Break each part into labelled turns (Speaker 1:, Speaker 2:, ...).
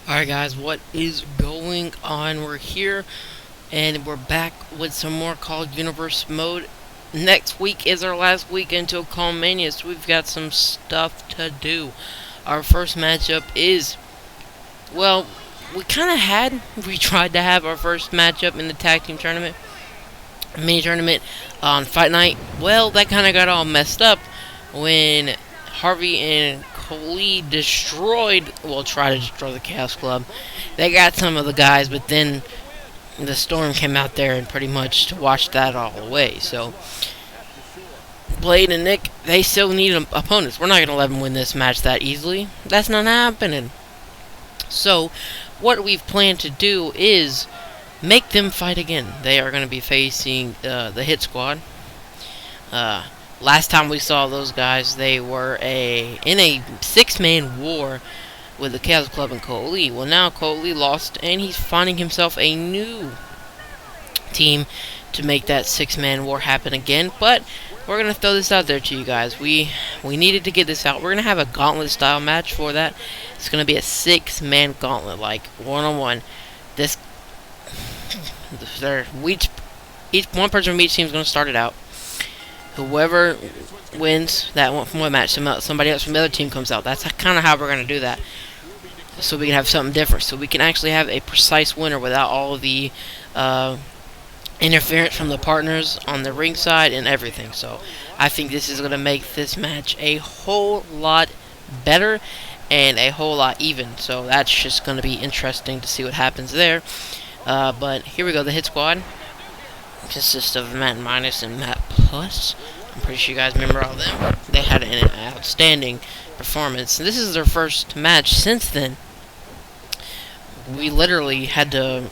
Speaker 1: Alright guys, what is going on? We're here and we're back with some more Call of Universe mode. Next week is our last week until Call Mania, so we've got some stuff to do. Our first matchup is, well, we tried to have our first matchup in the tag team tournament, mini tournament on Fight Night. Well, that kind of got all messed up when Harvey and Coley tried to destroy the Chaos Club. They got some of the guys, but then the Storm came out there and pretty much washed that all away. So, Blade and Nick, they still need opponents. We're not going to let them win this match that easily. That's not happening. So, what we've planned to do is make them fight again. They are going to be facing the Hit Squad. Last time we saw those guys, they were in a six-man war with the Chaos Club and Coley. Well, now Coley lost, and he's finding himself a new team to make that six-man war happen again. But we're gonna throw this out there to you guys. We needed to get this out. We're gonna have a gauntlet-style match for that. It's gonna be a six-man gauntlet, like one-on-one. This, each one person from each team is gonna start it out. Whoever wins that one match, somebody else from the other team comes out. That's kind of how we're going to do that. So we can have something different. So we can actually have a precise winner without all of the interference from the partners on the ring side and everything. So I think this is going to make this match a whole lot better and a whole lot even. So that's just going to be interesting to see what happens there. But here we go, the Hit Squad. Consists of Matt Minus and Matt Plus. I'm pretty sure you guys remember all of them. They had an outstanding performance. This is their first match since then. We literally couldn't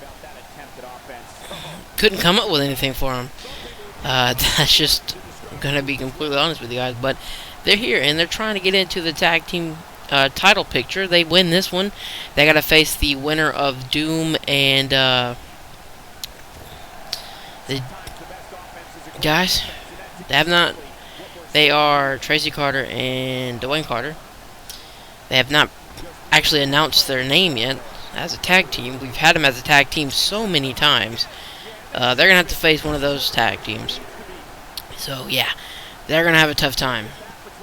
Speaker 1: come up with anything for them. That's just gonna be completely honest with you guys. But they're here and they're trying to get into the tag team title picture. They win this one. They gotta face the winner of Doom and the guys, they are Tracy Carter and Dwayne Carter. They have not actually announced their name yet as a tag team. We've had them as a tag team so many times. They're going to have to face one of those tag teams. So, yeah, they're going to have a tough time.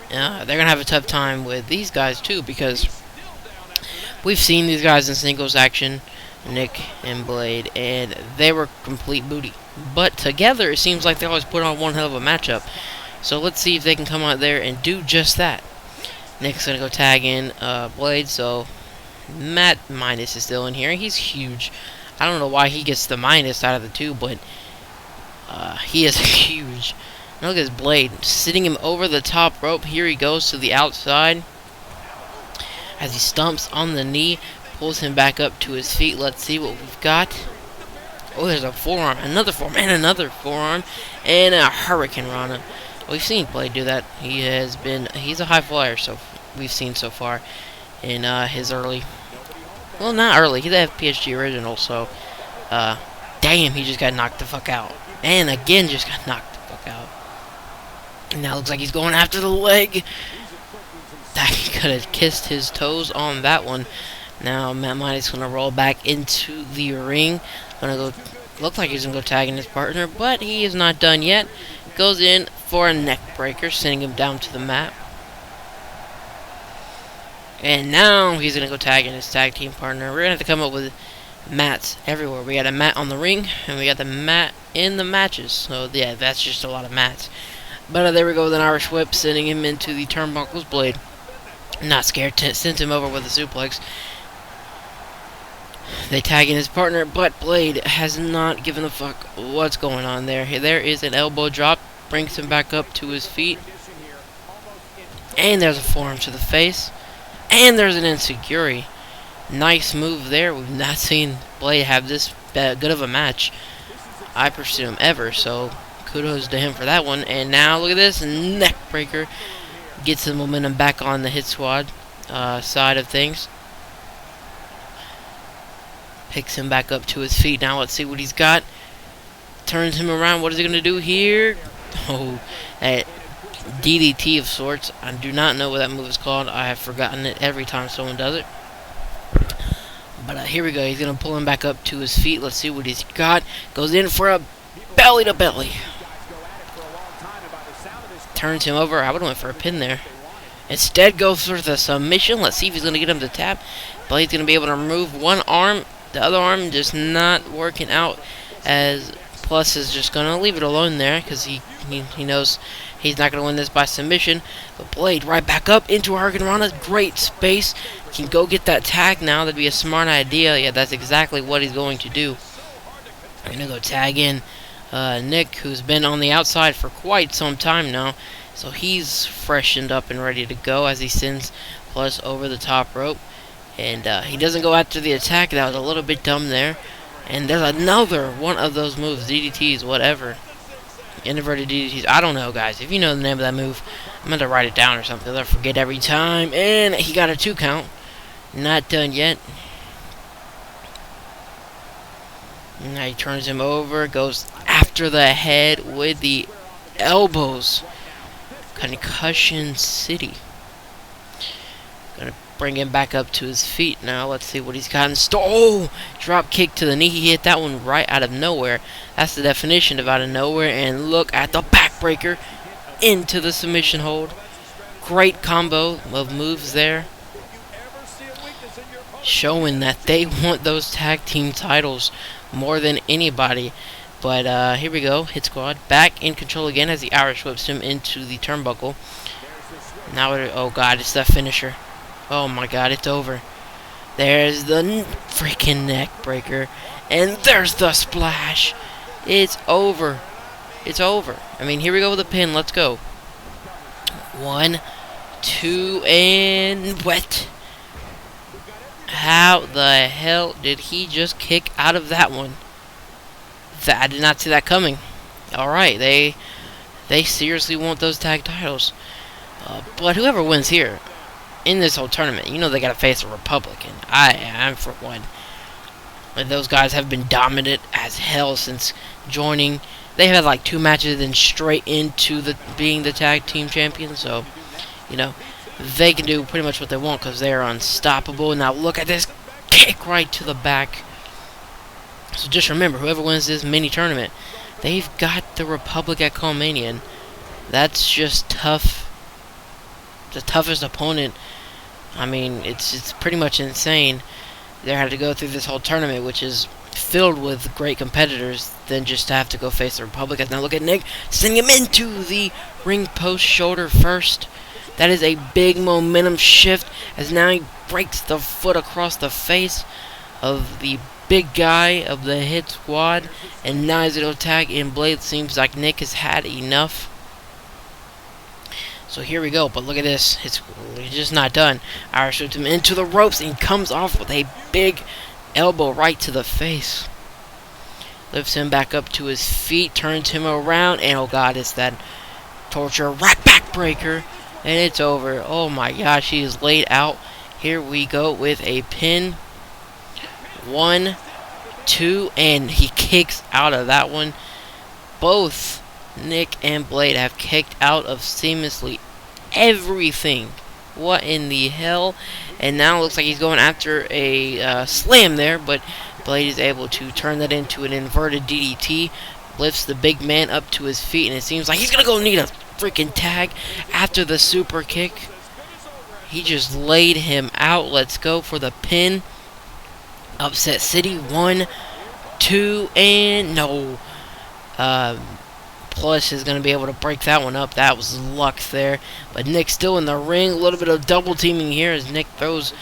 Speaker 1: They're going to have a tough time with these guys, too, because we've seen these guys in singles action, Nick and Blade, and they were complete booty. But together, it seems like they always put on one hell of a matchup. So let's see if they can come out there and do just that. Nick's going to go tag in Blade, so Matt Minus is still in here. He's huge. I don't know why he gets the minus out of the two, but he is huge. Now look at his Blade, sitting him over the top rope. Here he goes to the outside as he stumps on the knee, pulls him back up to his feet. Let's see what we've got. Oh, there's a forearm, another forearm, and another forearm, and a Hurricane Rana. We've seen Blade do that. He's a high flyer, so we've seen so far in his early, well, not early, he's a PSG original, so, damn, he just got knocked the fuck out. And again, just got knocked the fuck out. And now looks like he's going after the leg. That could have kissed his toes on that one. Now Matt Minus gonna roll back into the ring. Looks like he's gonna go tagging his partner, but he is not done yet. Goes in for a neck breaker, sending him down to the mat. And now he's gonna go tagging his tag team partner. We're gonna have to come up with mats everywhere. We got a mat on the ring, and we got the mat in the matches. So yeah, that's just a lot of mats. But there we go with an Irish whip, sending him into the turnbuckles. Blade, not scared, sent him over with a suplex. They tag in his partner, but Blade has not given a fuck what's going on there. There is an elbow drop, brings him back up to his feet. And there's a forearm to the face. And there's an enziguri. Nice move there. We've not seen Blade have this good of a match, I presume, ever. So kudos to him for that one. And now look at this, neck breaker. Gets the momentum back on the Hit Squad side of things. Picks him back up to his feet. Now let's see what he's got. Turns him around. What is he going to do here? Oh, that DDT of sorts. I do not know what that move is called. I have forgotten it every time someone does it. But here we go. He's going to pull him back up to his feet. Let's see what he's got. Goes in for a belly to belly. Turns him over. I would have went for a pin there. Instead goes for the submission. Let's see if he's going to get him to tap. Blade's going to be able to remove one arm. The other arm just not working out, as Plus is just going to leave it alone there because he knows he's not going to win this by submission. But Blade right back up into Hurricanrana. Great space. Can go get that tag now. That'd be a smart idea. Yeah, that's exactly what he's going to do. I'm going to go tag in Nick, who's been on the outside for quite some time now. So he's freshened up and ready to go as he sends Plus over the top rope. And he doesn't go after the attack. That was a little bit dumb there. And there's another one of those moves, DDTs, whatever. Inverted DDTs. I don't know, guys. If you know the name of that move, I'm going to write it down or something. I'll forget every time. And he got a 2 count. Not done yet. Now he turns him over. Goes after the head with the elbows. Concussion City. Gonna bring him back up to his feet now. Let's see what he's got in store. Oh! Drop kick to the knee. He hit that one right out of nowhere. That's the definition of out of nowhere. And look at the backbreaker into the submission hold. Great combo of moves there. Showing that they want those tag team titles more than anybody. But here we go. Hit Squad back in control again as the Irish whips him into the turnbuckle. Now, oh god, it's that finisher. Oh my god, it's over. There's the freaking neck breaker. And there's the splash. It's over. It's over. I mean, here we go with a pin. Let's go. 1, 2, and wet. How the hell did he just kick out of that one? I did not see that coming. Alright, they seriously want those tag titles. But whoever wins here, in this whole tournament, you know they gotta face a Republican. I'm for one. But those guys have been dominant as hell since joining. They've had like 2 matches and straight into being the tag team champions. So, you know, they can do pretty much what they want because they're unstoppable. Now look at this kick right to the back. So just remember, whoever wins this mini tournament, they've got the Republic at CAW. That's just tough. The toughest opponent. I mean, it's pretty much insane. They had to go through this whole tournament, which is filled with great competitors, then just to have to go face the Republic. Now look at Nick, sending him into the ring post shoulder first. That is a big momentum shift, as now he breaks the foot across the face of the big guy of the Hit Squad, and now he's going to tag in Blade. Seems like Nick has had enough. So here we go, but look at this. He's just not done. Irish shoots him into the ropes, and he comes off with a big elbow right to the face. Lifts him back up to his feet, turns him around, and oh god, it's that torture right backbreaker, and it's over. Oh my gosh, he is laid out. Here we go with a pin. 1, 2, and he kicks out of that one. Both Nick and Blade have kicked out of seamlessly everything. What in the hell? And now it looks like he's going after a slam there, but Blade is able to turn that into an inverted DDT. Lifts the big man up to his feet, and it seems like he's going to go need a freaking tag after the super kick. He just laid him out. Let's go for the pin. Upset City. 1, 2, and no. Plus is going to be able to break that one up. That was luck there. But Nick's still in the ring. A little bit of double teaming here as Nick throws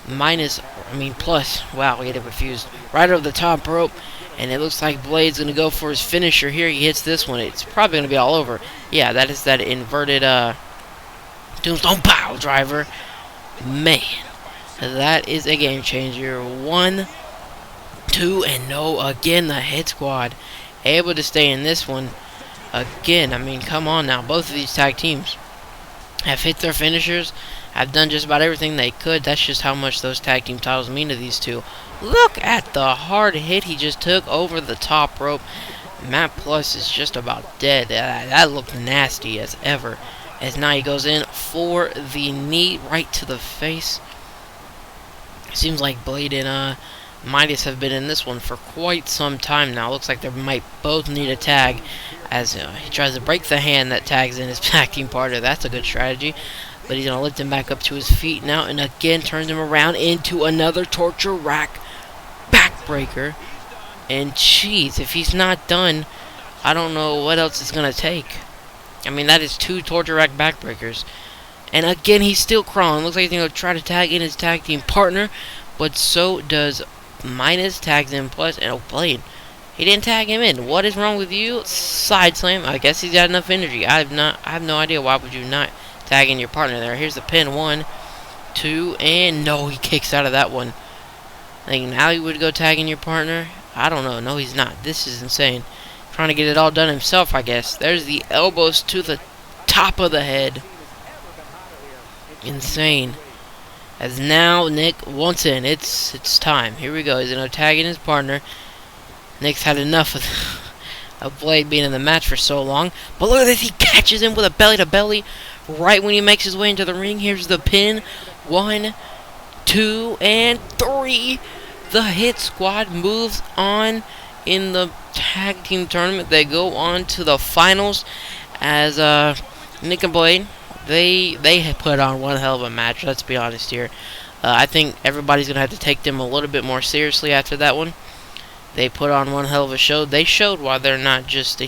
Speaker 1: plus. Wow, we get it confused. Right over the top rope. And it looks like Blade's going to go for his finisher here. He hits this one. It's probably going to be all over. Yeah, that is that inverted Tombstone Pile Driver. Man, that is a game changer. 1, 2, and no. Again, the Hit Squad able to stay in this one. Again, I mean, come on now. Both of these tag teams have hit their finishers, have done just about everything they could. That's just how much those tag team titles mean to these two. Look at the hard hit he just took over the top rope. Matt Plus is just about dead. That looked nasty as ever. As now he goes in for the knee right to the face. Seems like Blade and Midas have been in this one for quite some time now. Looks like they might both need a tag as he tries to break the hand that tags in his tag team partner. That's a good strategy. But he's going to lift him back up to his feet now and again turns him around into another torture rack backbreaker. And jeez, if he's not done, I don't know what else it's going to take. I mean, that is 2 torture rack backbreakers. And again, he's still crawling. Looks like he's going to try to tag in his tag team partner. But so does Midas, tags in plus. And oh, Blade, he didn't tag him in. What is wrong with you? Side slam. I guess he's got enough energy. I have no idea. Why would you not tag in your partner there? Here's the pin. 1, 2, and no, he kicks out of that one. I think now he would go tag in your partner. I don't know. No, he's not. This is insane. Trying to get it all done himself, I guess. There's the elbows to the top of the head. Insane. As now Nick wants in. It's time. Here we go. He's gonna tag in his partner. Nick's had enough of Blade being in the match for so long. But look at this. He catches him with a belly to belly right when he makes his way into the ring. Here's the pin. 1, 2, and 3. The Hit Squad moves on in the tag team tournament. They go on to the finals as Nick and Blade, they put on one hell of a match. Let's be honest here. I think everybody's gonna have to take them a little bit more seriously after that one. They put on one hell of a show. They showed why they're not just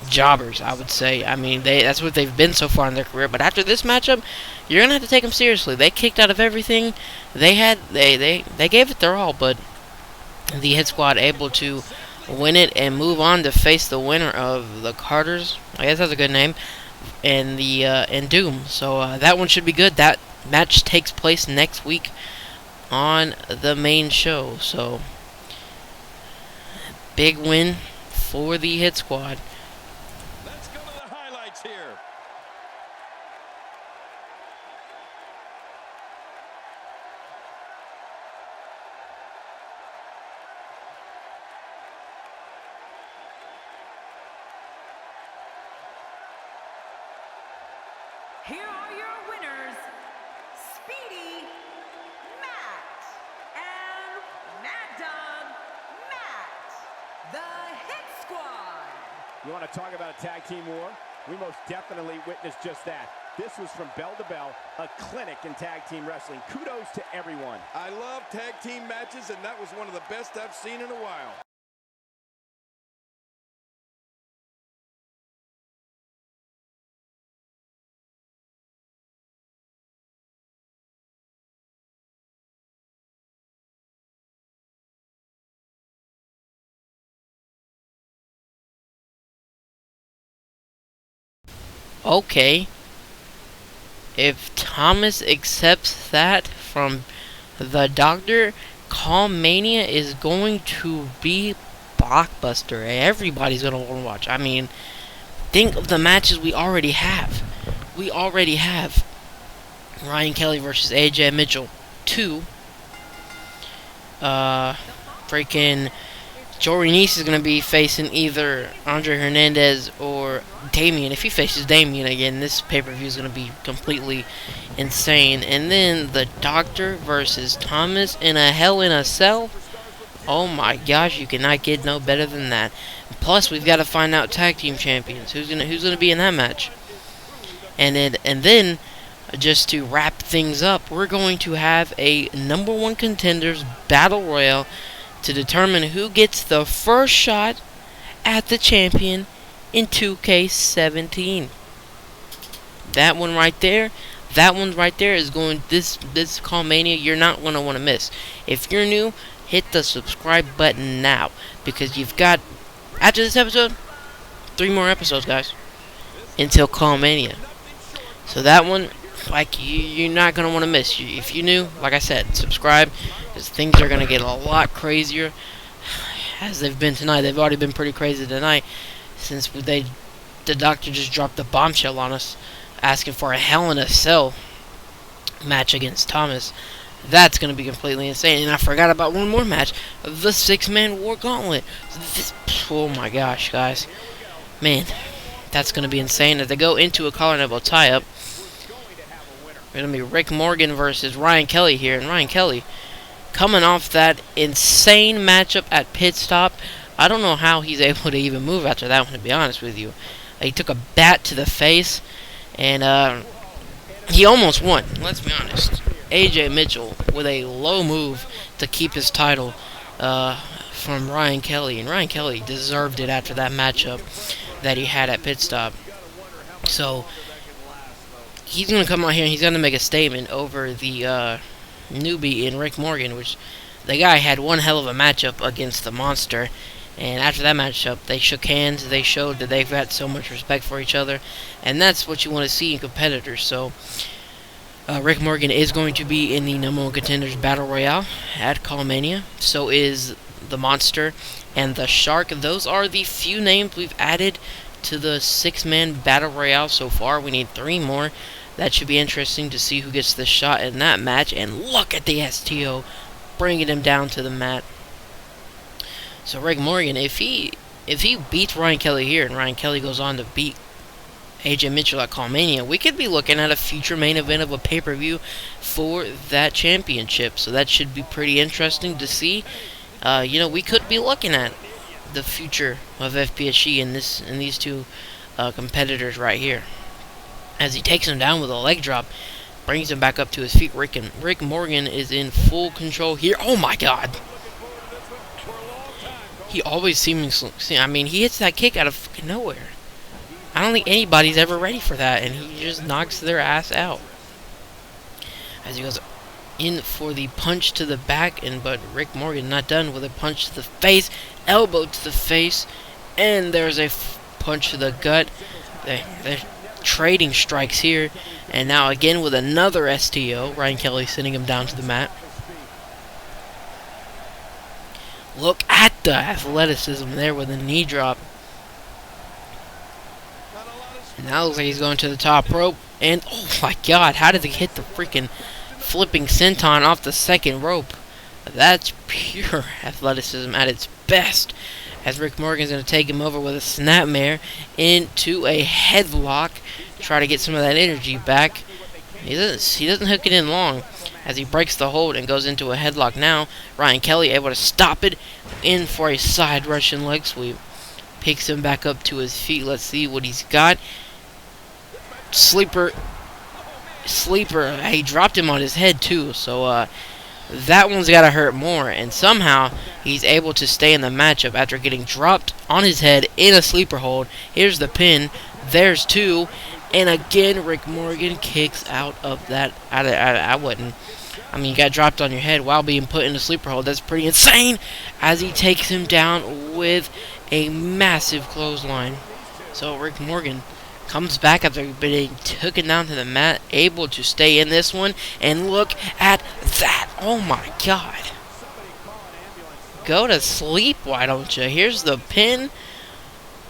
Speaker 1: jobbers, I would say. I mean, that's what they've been so far in their career. But after this matchup, you're gonna have to take them seriously. They kicked out of everything they had. They gave it their all, but the Hit Squad able to win it and move on to face the winner of the Carters. I guess that's a good name. And the and Doom. So that one should be good. That match takes place next week on the main show. So big win for the Hit Squad.
Speaker 2: Let's go to the highlights here.
Speaker 3: Here are your winners, Speedy Matt and Mad Dog Matt, the Hit Squad.
Speaker 4: You want to talk about a tag team war? We most definitely witnessed just that. This was from bell to bell, a clinic in tag team wrestling. Kudos to everyone.
Speaker 2: I love tag team matches, and that was one of the best I've seen in a while.
Speaker 1: Okay. If Thomas accepts that from the Doctor, CAW Mania is going to be blockbuster. Everybody's going to want to watch. I mean, think of the matches we already have. We already have Ryan Kelly versus AJ Mitchell 2. Freaking Joey Nice is going to be facing either Andre Hernandez or Damien. If he faces Damien again, this pay-per-view is going to be completely insane. And then the Doctor versus Thomas in a Hell in a Cell. Oh my gosh, you cannot get no better than that. Plus, we've got to find out tag team champions. Who's gonna be in that match? And then just to wrap things up, we're going to have a #1 contenders battle royal to determine who gets the first shot at the champion in 2K17. That one right there is going, this CAW Mania, you're not going to want to miss. If you're new, hit the subscribe button now, because you've got, after this episode, 3 more episodes, guys, until CAW Mania. So that one, like, you're not going to want to miss. If you're new, like I said, subscribe, because things are going to get a lot crazier as they've been tonight. They've already been pretty crazy tonight, since the Doctor just dropped the bombshell on us, asking for a Hell in a Cell match against Thomas. That's going to be completely insane. And I forgot about one more match, the 6-man War Gauntlet. Oh my gosh, guys. Man, that's going to be insane. As they go into a collar and elbow tie-up, Going to be Rick Morgan versus Ryan Kelly here. And Ryan Kelly, coming off that insane matchup at Pit Stop, I don't know how he's able to even move after that one, to be honest with you. He took a bat to the face, and he almost won, let's be honest. AJ Mitchell with a low move to keep his title from Ryan Kelly. And Ryan Kelly deserved it after that matchup that he had at Pit Stop. So he's going to come out here and he's going to make a statement over the newbie in Rick Morgan, which the guy had one hell of a matchup against the Monster. And after that matchup, they shook hands. They showed that they've got so much respect for each other. And that's what you want to see in competitors. So Rick Morgan is going to be in the #1 Contenders Battle Royale at CAW. So is the Monster and the Shark. Those are the few names we've added to the 6-man Battle Royale so far. We need 3 more. That should be interesting to see who gets the shot in that match. And look at the STO bringing him down to the mat. So Rick Morgan, if he beats Ryan Kelly here, and Ryan Kelly goes on to beat AJ Mitchell at CAW, we could be looking at a future main event of a pay-per-view for that championship. So that should be pretty interesting to see. We could be looking at the future of FPSG in these two competitors right here. As he takes him down with a leg drop, brings him back up to his feet. Rick Morgan is in full control here. Oh my God! He always seems, he hits that kick out of fucking nowhere. I don't think anybody's ever ready for that, and he just knocks their ass out. As he goes in for the punch to the back, but Rick Morgan not done with a punch to the face, elbow to the face, and there's a punch to the gut. They're trading strikes here, and now again with another STO. Ryan Kelly sending him down to the mat. Look at the athleticism there with a knee drop. And now looks like he's going to the top rope. And oh my God, how did he hit the freaking flipping senton off the second rope? That's pure athleticism at its best. As Rick Morgan's going to take him over with a snapmare into a headlock. Try to get some of that energy back. He doesn't hook it in long. As he breaks the hold and goes into a headlock now, Ryan Kelly able to stop it, in for a side Russian leg sweep. Picks him back up to his feet. Let's see what he's got. Sleeper. He dropped him on his head too, so that one's got to hurt more. And somehow he's able to stay in the matchup after getting dropped on his head in a sleeper hold. Here's the pin. There's 2. And again, Rick Morgan kicks out of that. I wouldn't. You got dropped on your head while being put in a sleeper hold. That's pretty insane. As he takes him down with a massive clothesline. So Rick Morgan comes back after being taken down to the mat, able to stay in this one. And look at that. Oh my God. Go to sleep, why don't you? Here's the pin.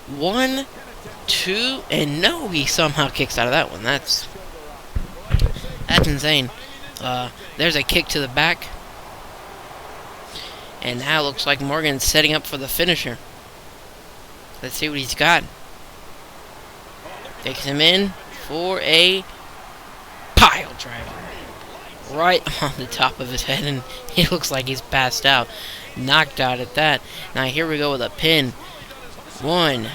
Speaker 1: 1, 2, and no, he somehow kicks out of that one. That's insane. There's a kick to the back. And now it looks like Morgan's setting up for the finisher. Let's see what he's got. Takes him in for a pile driver. Right on the top of his head, and he looks like he's passed out. Knocked out at that. Now here we go with a pin. 1,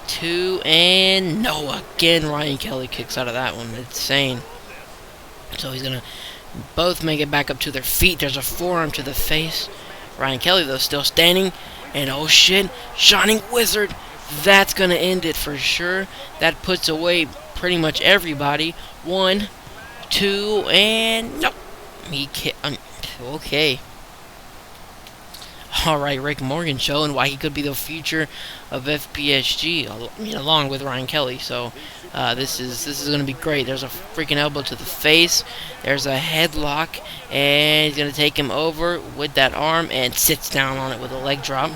Speaker 1: 2, and no, again Ryan Kelly kicks out of that one. Insane. So he's gonna both make it back up to their feet. There's a forearm to the face. Ryan Kelly though still standing, and oh shit, Shining Wizard. That's gonna end it for sure. That puts away pretty much everybody. 1, 2, and nope. Okay. Alright, Rick Morgan showing why he could be the future of FPSG, along with Ryan Kelly. So this is going to be great. There's a freaking elbow to the face. There's a headlock, and he's going to take him over with that arm and sits down on it with a leg drop.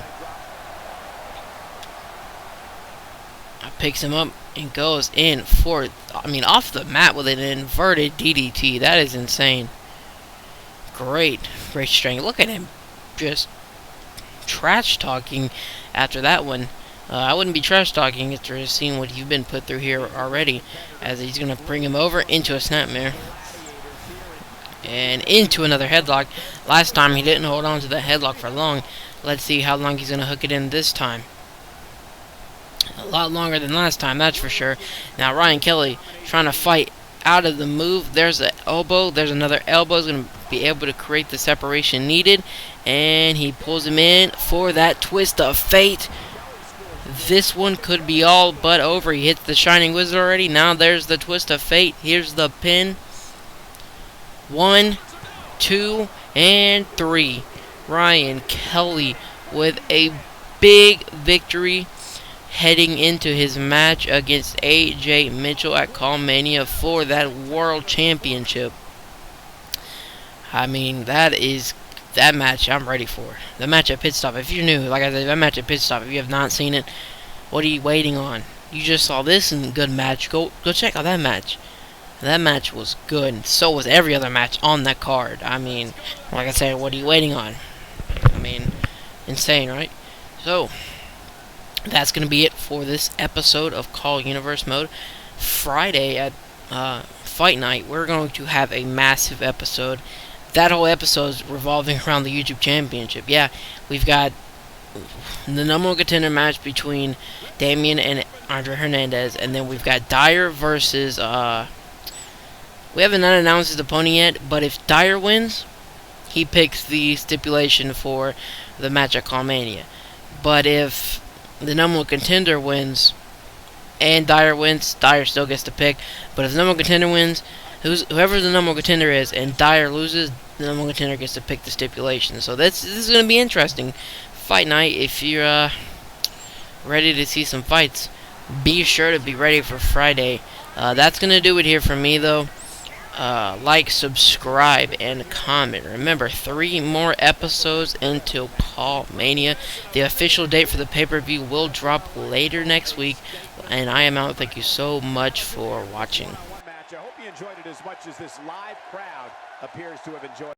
Speaker 1: Picks him up and goes in for, off the mat with an inverted DDT. That is insane. Great strength. Look at him just trash talking after that one. I wouldn't be trash talking after seeing what you've been put through here already. As he's going to bring him over into a snapmare. and into another headlock. Last time he didn't hold on to the headlock for long. Let's see how long he's going to hook it in this time. A lot longer than last time, that's for sure. Now Ryan Kelly trying to fight out of the move. There's an elbow. There's another elbow. Is going to be able to create the separation needed. And he pulls him in for that twist of fate. This one could be all but over. He hits the Shining Wizard already. Now there's the twist of fate. Here's the pin. 1, 2, and 3. Ryan Kelly with a big victory heading into his match against AJ Mitchell at CAW Mania for that World Championship. I mean, that match I'm ready for. The match at Pit Stop. If you're new, like I said, that match at Pit Stop, if you have not seen it, what are you waiting on? You just saw this and good match. Go check out that match. That match was good, and so was every other match on that card. I mean, like I said, what are you waiting on? I mean, insane, right? So, that's going to be it for this episode of CAW Universe Mode. Friday at Fight Night, we're going to have a massive episode. That whole episode is revolving around the YouTube Championship. Yeah, we've got the number one contender match between Damian and Andre Hernandez, and then we've got Dyer versus we haven't announced his opponent yet, but if Dyer wins, he picks the stipulation for the match at CAW Mania. But if the number one contender wins and Dyer wins, Dyer still gets to pick. But if the number one contender wins, whoever the number one contender is, and Dyer loses, the number one contender gets to pick the stipulation. So this is going to be interesting. Fight night. If you're ready to see some fights, be sure to be ready for Friday. That's going to do it here for me, though. Like, subscribe, and comment. Remember, 3 more episodes until CAW Mania. The official date for the pay-per-view will drop later next week. And I am out. Thank you so much for watching.
Speaker 4: I hope you enjoyed it as much as this live crowd appears to have enjoyed.